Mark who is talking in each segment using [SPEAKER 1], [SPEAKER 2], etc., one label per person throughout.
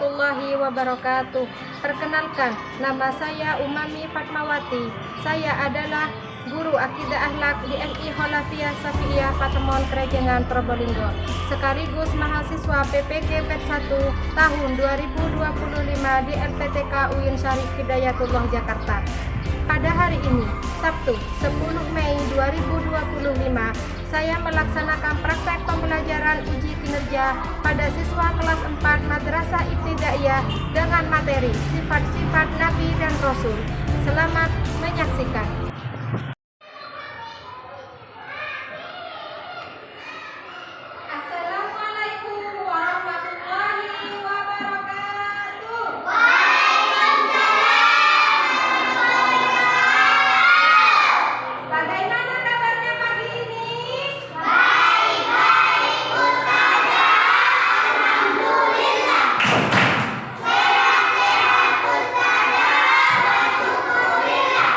[SPEAKER 1] warahmatullahi wabarakatuh. Perkenalkan, nama saya Umami Fatmawati. Saya adalah guru akidah akhlak di MI Holafiyah Syafi'iyah Patemon Krejengan Probolinggo, sekaligus mahasiswa PPG PET 1 tahun 2025 di LPTK UIN Syarif Hidayatullah Jakarta. Pada hari ini, Sabtu 10 Mei 2025, saya melaksanakan praktek pembelajaran uji kinerja pada siswa kelas 4 Madrasah Ibtidaiyah dengan materi sifat-sifat Nabi dan Rasul. Selamat menyaksikan. Assalamualaikum warahmatullahi wabarakatuh. Bagaimana kabarnya pagi ini? Baik-baik, Ustazah. Alhamdulillah. Sehat-sehat, Ustazah. Alhamdulillah.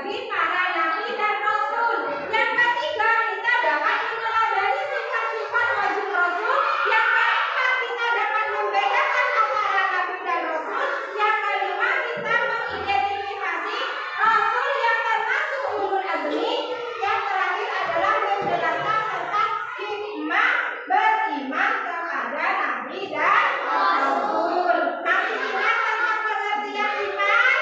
[SPEAKER 1] bagi para nabi dan rasul. Yang ketiga, kita dapat meneladani sifat-sifat wajib rasul. Yang keempat, kita dapat membedakan antara nabi dan rasul. Yang kelima, kita mengidentifikasi rasul yang termasuk ulul azmi. Yang terakhir adalah menjelaskan tentang hikmah beriman kepada nabi dan rasul. Masih ingat tentang pengertian iman?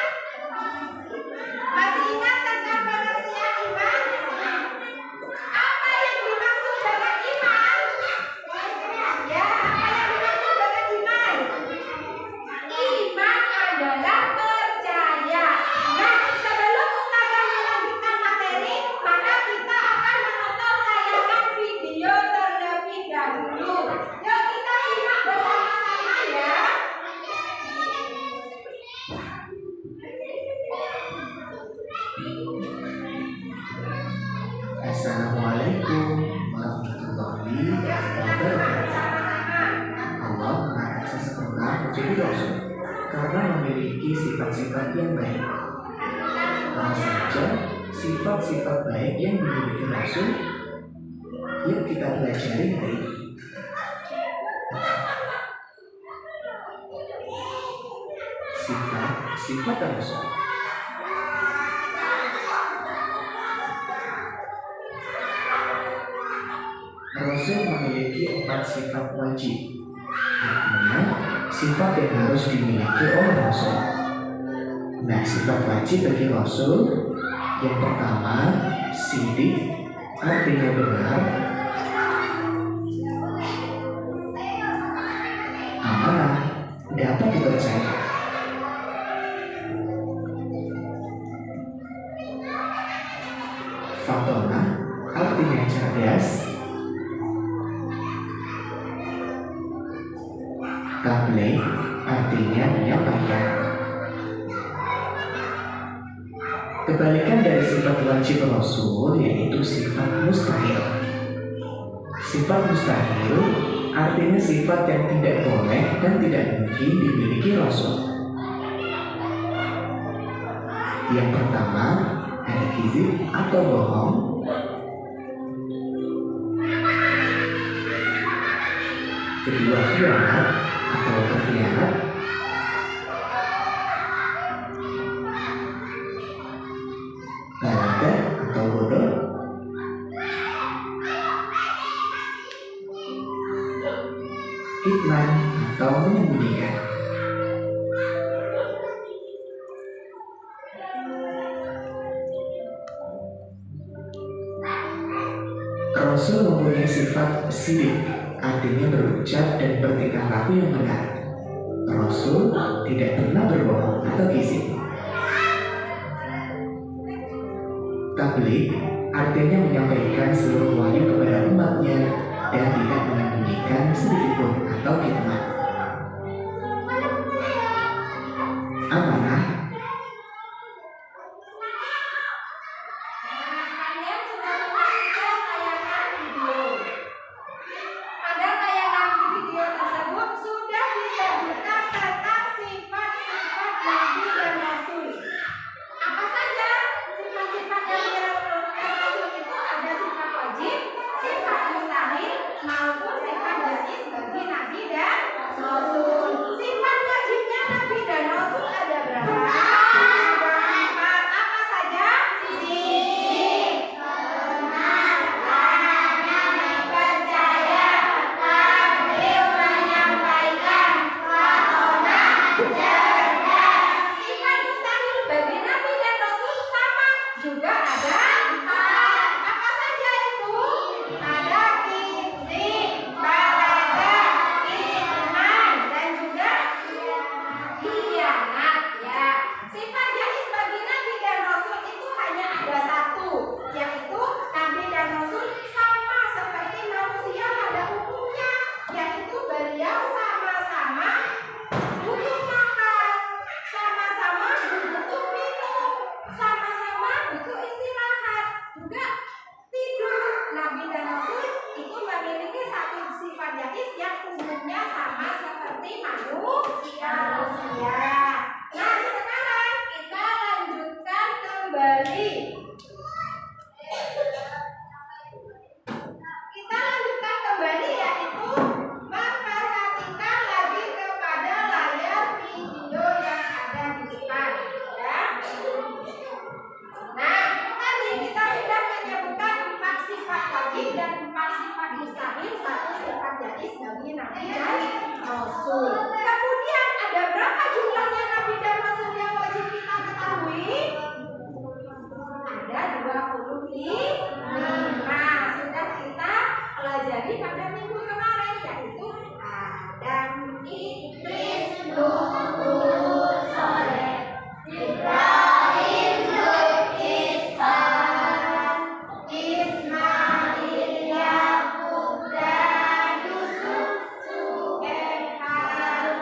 [SPEAKER 1] Masih ingat tentang pengertian iman? Apa yang dimaksud dengan iman? Ya, apa yang dimaksud dengan iman? Iman adalah percaya. Nah, sebelum Ustazah melanjutkan materi, maka kita akan menonton tayangan video terlebih dahulu. Yuk kita simak bersama-sama ya.
[SPEAKER 2] Assalamualaikum warahmatullahi wabarakatuh. Allah mengangkat seseorang menjadi rasul karena memiliki sifat-sifat yang baik. Apa saja sifat-sifat baik yang dimiliki rasul? Yuk kita pelajari hari ini. Sifat rasul. Rasul memiliki 4 sifat wajib. Artinya, sifat yang harus dimiliki oleh Rasul. Nah, sifat wajib bagi Rasul yang pertama, sidik, artinya benar. Amanah, dapat dipercaya. Fatona, artinya cerdas. Tabligh artinya menyampaikan. Kebalikan dari sifat wajib Rasul yaitu sifat mustahil. Sifat mustahil artinya sifat yang tidak boleh dan tidak mungkin dimiliki Rasul. Yang pertama, ada kizib atau bohong. Kedua, khianat atau berkhianat. Balada atau bodoh. Kitman atau menyembunyikan. Rasul mempunyai sifat sidik, artinya berucap dan bertingkah laku yang benar. Rasul tidak pernah berbohong atau kizib. Tabligh artinya menyampaikan seluruh wahyu kepada umatnya dan tidak menyembunyikan sedikitpun atau kitman. Amanah.
[SPEAKER 1] nabi dan rasul. Kemudian ada berapa jumlahnya nabi dan rasul yang wajib kita ketahui? Ada 25. Sudah kita pelajari pada minggu kemarin, yaitu Adam, Idris, Nuh, Hud, Saleh, Ibrahim, Lut, Ishak, Ismail, Yakub, dan Yusuf, Su'aib, Harun,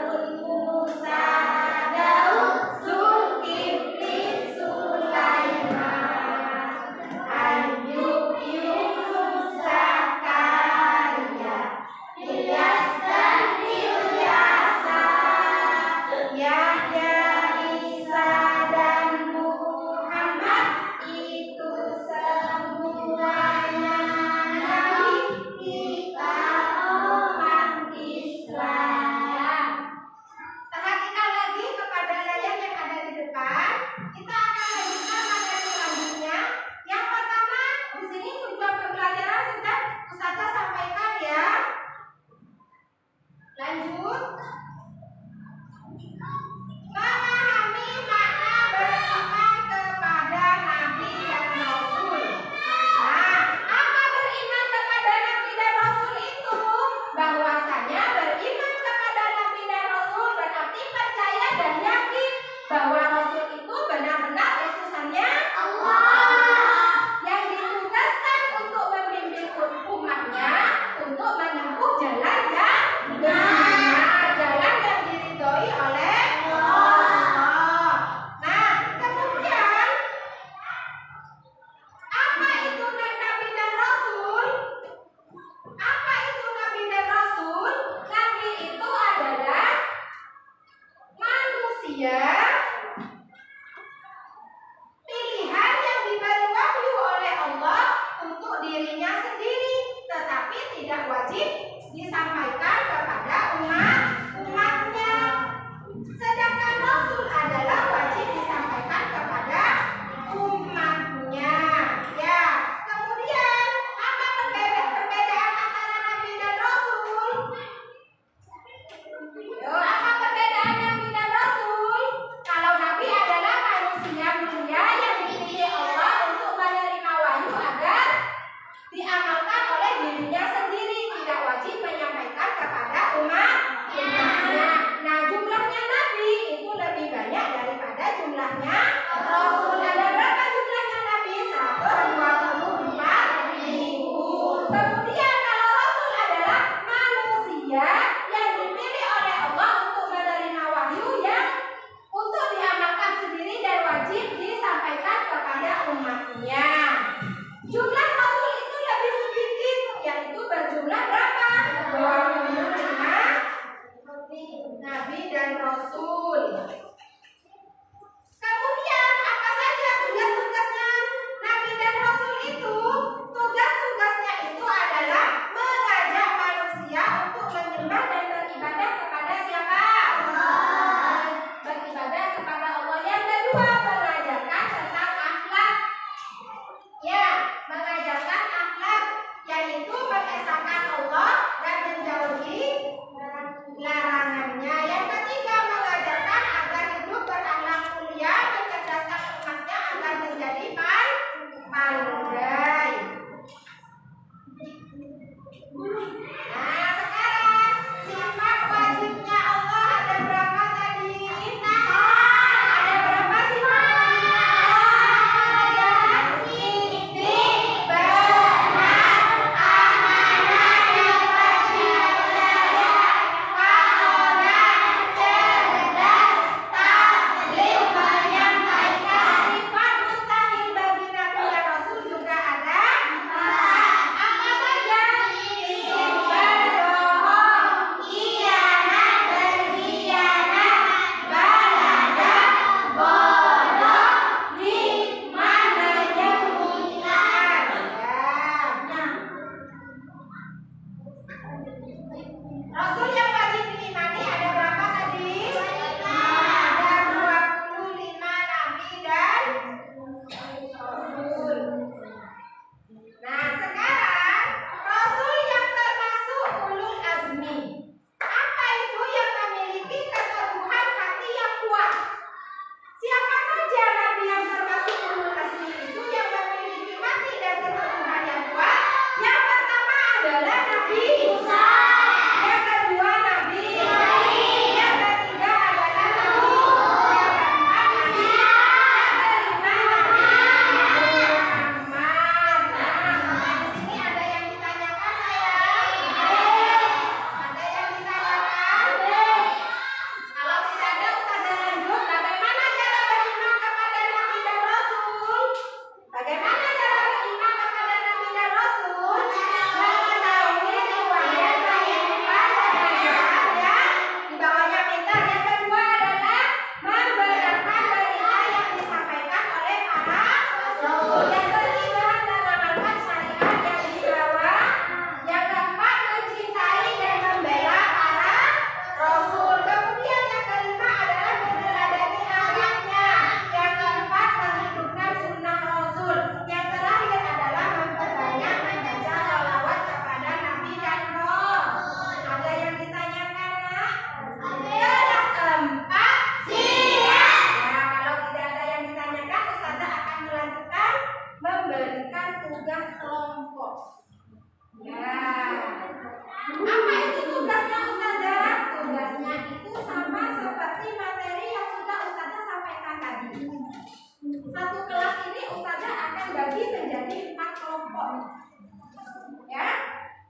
[SPEAKER 1] Ya,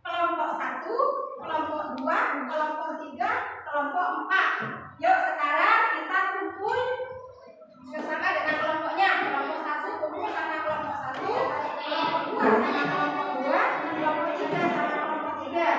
[SPEAKER 1] kelompok 1, kelompok 2, kelompok 3, kelompok 4. Yuk sekarang kita kumpul bersama dengan kelompoknya. Kelompok 1 kumpul sama kelompok 1, kelompok 2 sama kelompok 2, kelompok 3 sama kelompok 3.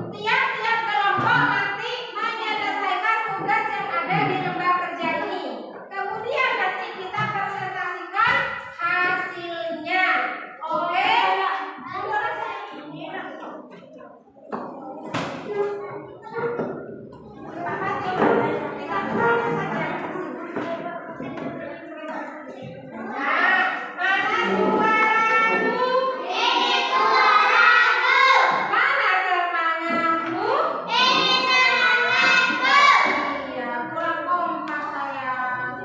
[SPEAKER 1] Tiap-tiap kelompok nanti menyelesaikan tugas yang ada di lembar kerja ini. Kemudian nanti kita presentasikan hasilnya. Oke? Kita mulai saja. Nah, mana suaramu? Ini suaramu. Mana semangatmu? Ini semangatku. Iya, kurang kompak sayang.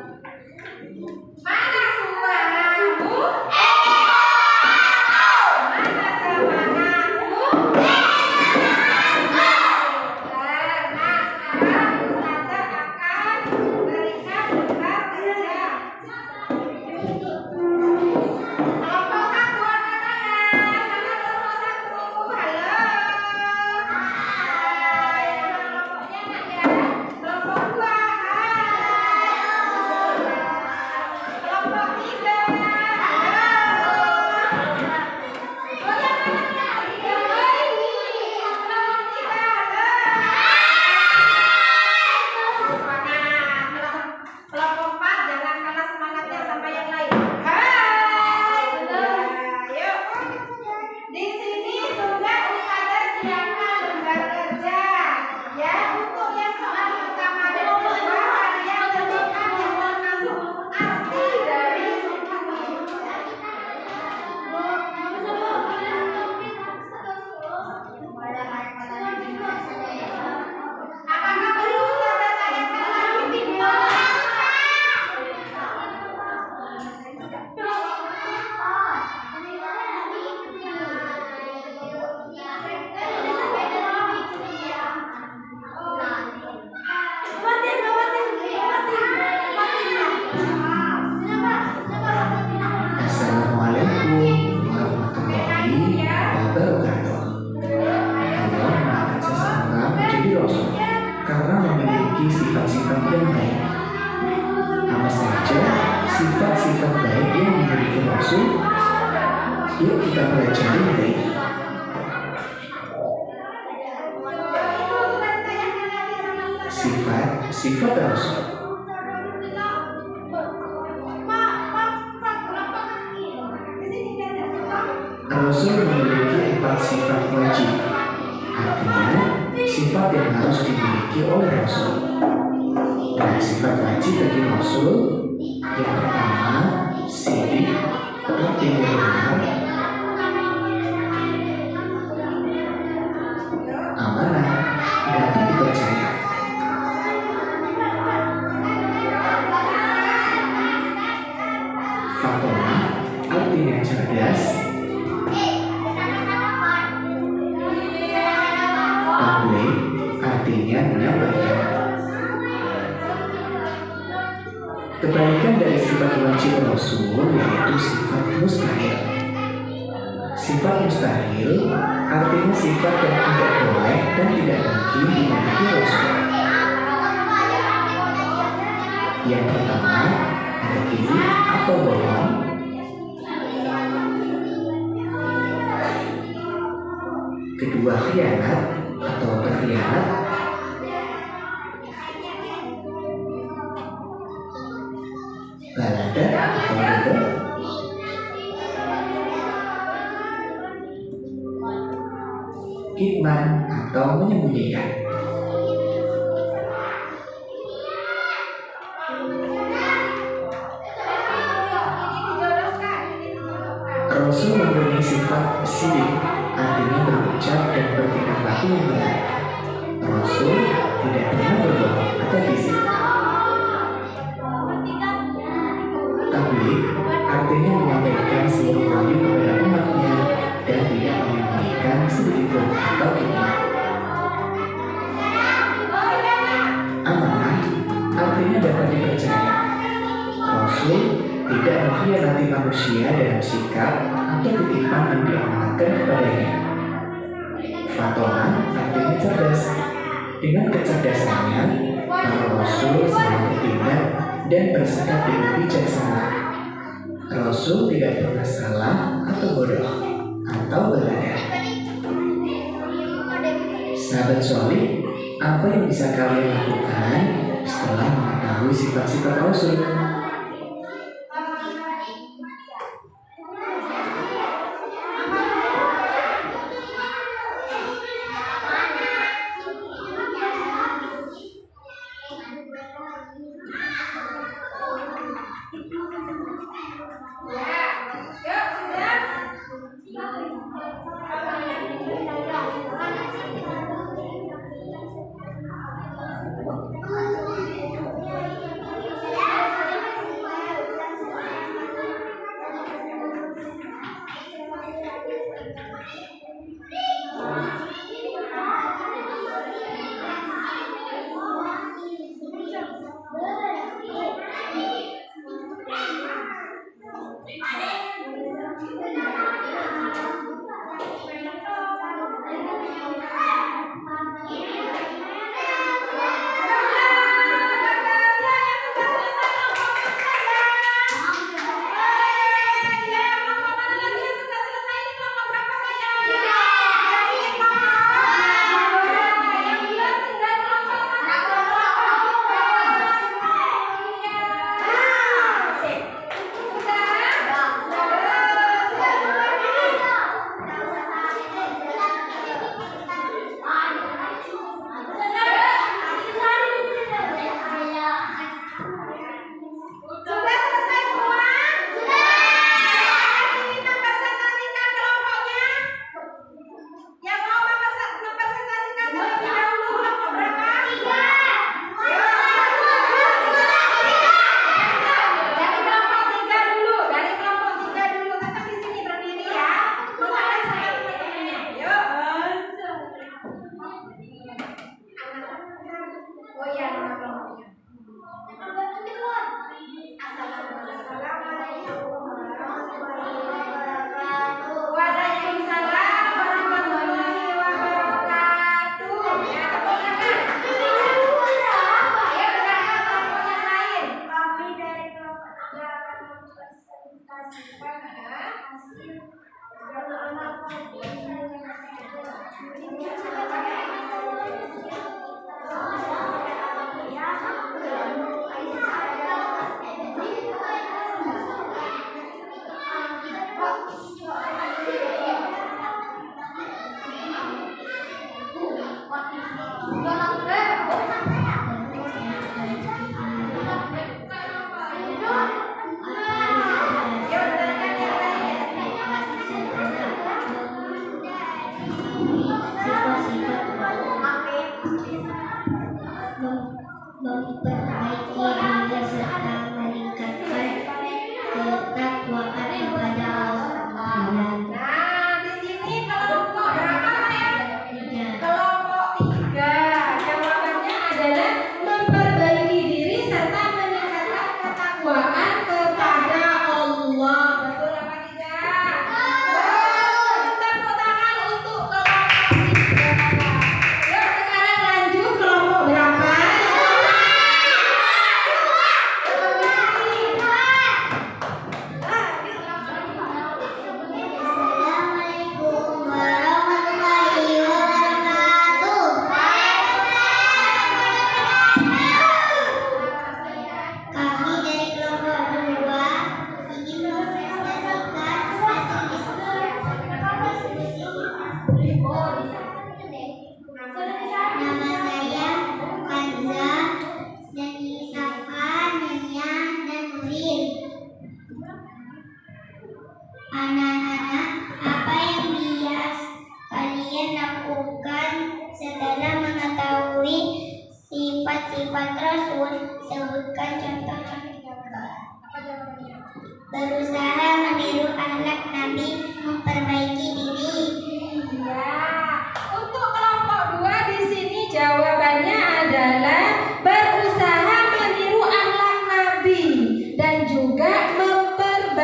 [SPEAKER 1] Mana suaramu? Ini suaramu. Mana semangatmu? Ini semangatku. Nah, sekarang Ustazah akan berikan lembar kerja. Kelompok 1 angkat tangan. Sana kelompok 1. Halo. Hai. Kelompoknya nak ya. Kelompok 2. Hai. Kelompok 3. Halo. Oh yang mana yang 3? Kelompok 3. Halo. Semangat. Kelompok 4 jangan kalah semangatnya sama yang lain. Hai. Ya, yuk. Di sini sudah Ustazah siapkan lembar kerja. Ya, untuk yang soal pertama dan kedua kalian tentukan yang termasuk arti dari apakah perlu Ustazah tanyakan lagi videonya?
[SPEAKER 2] Assalamualaikum warahmatullahi wabarakatuh. Allah mengangkat seseorang menjadi rasul karena memiliki sifat-sifat yang baik. Apa saja sifat-sifat baik yang dimiliki rasul? Yuk kita pelajari baik. Sifat rasul. Rasul memiliki 4 sifat wajib. Artinya, sifat yang harus dimiliki oleh Rasul. Nah, sifat wajib bagi Rasul yang pertama, sidik, roti benar, amanah, dapat dipercaya. Fatwa, artinya cerdas, tabligh, artinya menyampaikan. Kebalikan dari sifat wajib Rasul yaitu sifat mustahil. Sifat mustahil artinya sifat yang tidak boleh dan tidak mungkin dimiliki Rasul. Yang pertama, pergi atau bohong. Kedua, khianat atau berkhianat. Balada atau ridho. Kitman atau menyembunyikan. Rasul mempunyai sifat sidik, artinya berucap dan bertingkah laku yang benar. Rasul tidak pernah berbohong atau bizik. mengkhianati manusia dalam sikap atau titipan yang diamanatkan kepadanya. Fatona artinya cerdas. Dengan kecerdasannya, para rasul selalu bertindak dan bersikap dengan bijaksana. Rasul tidak pernah salah atau bodoh atau berbeda. Sahabat solih, apa yang bisa kalian lakukan setelah mengetahui sifat-sifat Rasul?
[SPEAKER 3] memperbaiki diri serta meningkatkan ketakwaan kepada Allah.
[SPEAKER 1] Nah, di sini kelompok berapa sayang? Kelompok 3. Jawabannya adalah memperbaiki diri serta meningkatkan ketakwaan kepada Allah. Betul apa tidak? Betul. Tepuk tangan untuk kelompok 3. Yuk sekarang lanjut kelompok berapa?
[SPEAKER 3] Assalamualaikum warahmatullahi wabarakatuh. Kami dari kelompok 2 ingin mempresentasikan hasil diskusi. Nama saya Kanza dan Safa, Nanya, dan Nurin. Anak-anak, apa yang kalian lakukan setelah mengetahui sifat-sifat Rasul? Sebutkan contoh-contohnya. Berusaha meniru akhlak Nabi, memperbaiki diri.
[SPEAKER 1] Ya, untuk kelompok 2 di sini jawabannya adalah berusaha meniru akhlak Nabi dan juga memperbaiki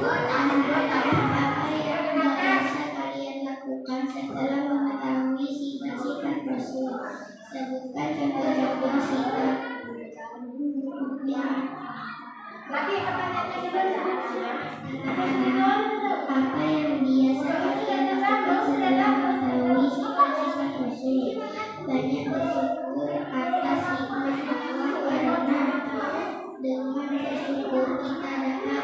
[SPEAKER 3] Apa yang biasa kalian lakukan setelah mengetahui sifat-sifat Rasul? Sebutkan contoh-contoh sifat yang
[SPEAKER 1] Lagi pertanyaannya gimana?
[SPEAKER 3] apa yang biasa kalian lakukan setelah mengetahui sifat-sifat Rasul? Banyak bersyukur atas nikmat Allah karena dengan bersyukur kita dapat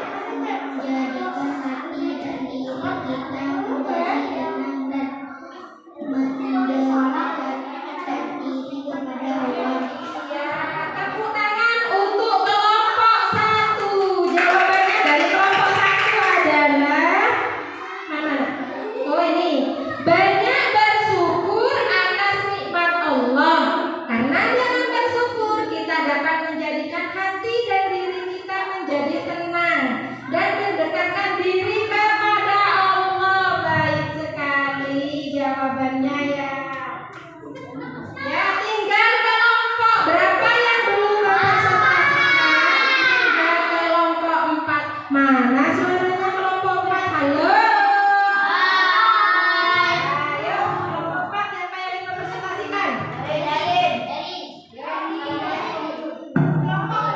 [SPEAKER 3] menjadikan hati dan diri kita menjadi tenang dan mendekatkan diri kepada Allah.
[SPEAKER 1] Tepuk tangan untuk kelompok 1. Jawabannya dari kelompok 1 adalah mana? Oh ini, banyak bersyukur atas nikmat Allah. Karena dengan bersyukur kita dapat menjadikan hati dan diri kita menjadi tenang dan mendekatkan diri kepada Allah. Baik sekali jawabannya ya. Ya, tinggal kelompok berapa yang belum berpresentasikan? Tinggal kelompok 4. Mana suaranya kelompok 4? Halo. Ayo, kelompok 4 siapa yang ingin berpresentasikan? Kelompok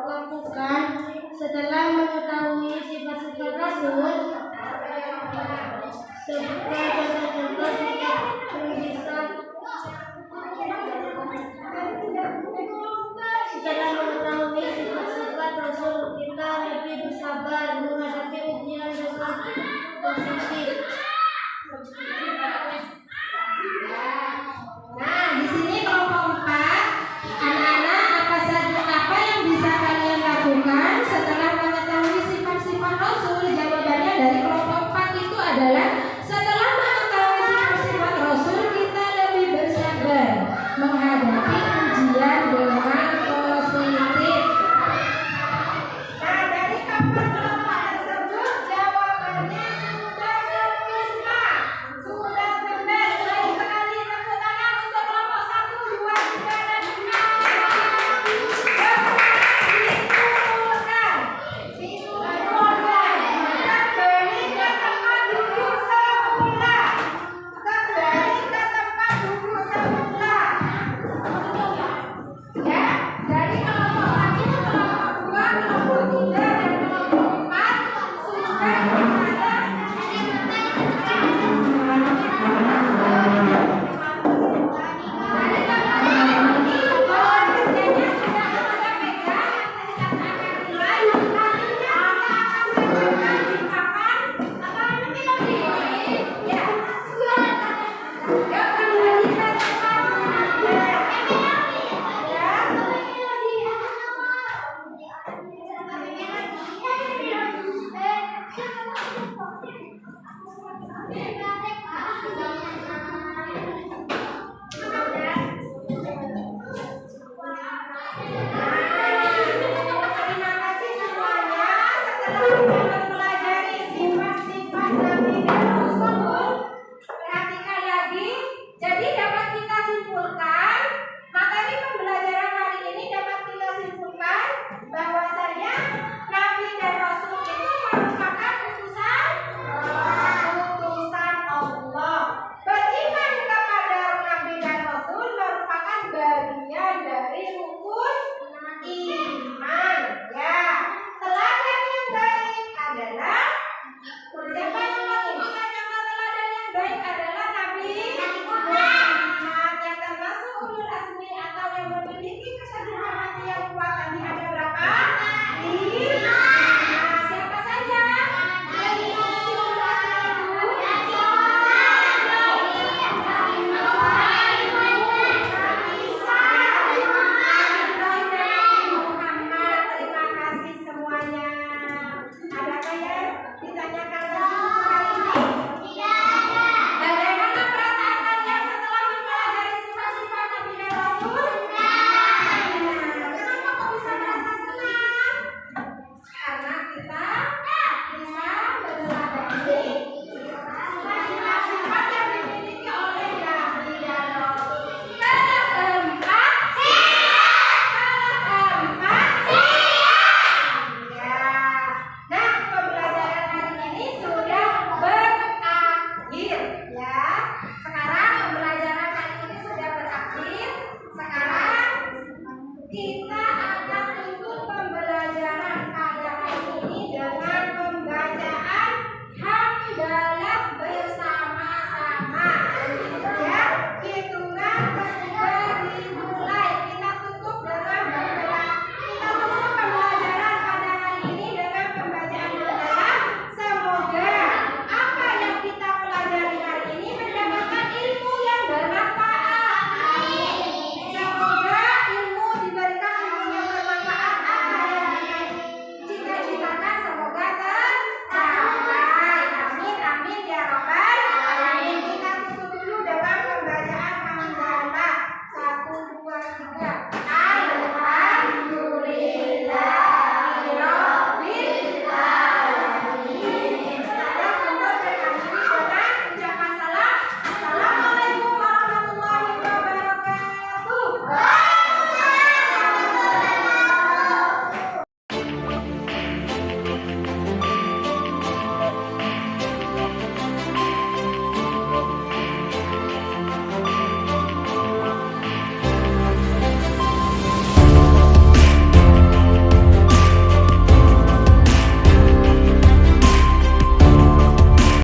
[SPEAKER 3] Lakukan setelah mengetahui sifat-sifat Rasul. Sebutkan contoh-contoh sifat yang bisa. Setelah mengetahui sifat-sifat Rasul, kita lebih bersabar menghadapi ujian dengan positif.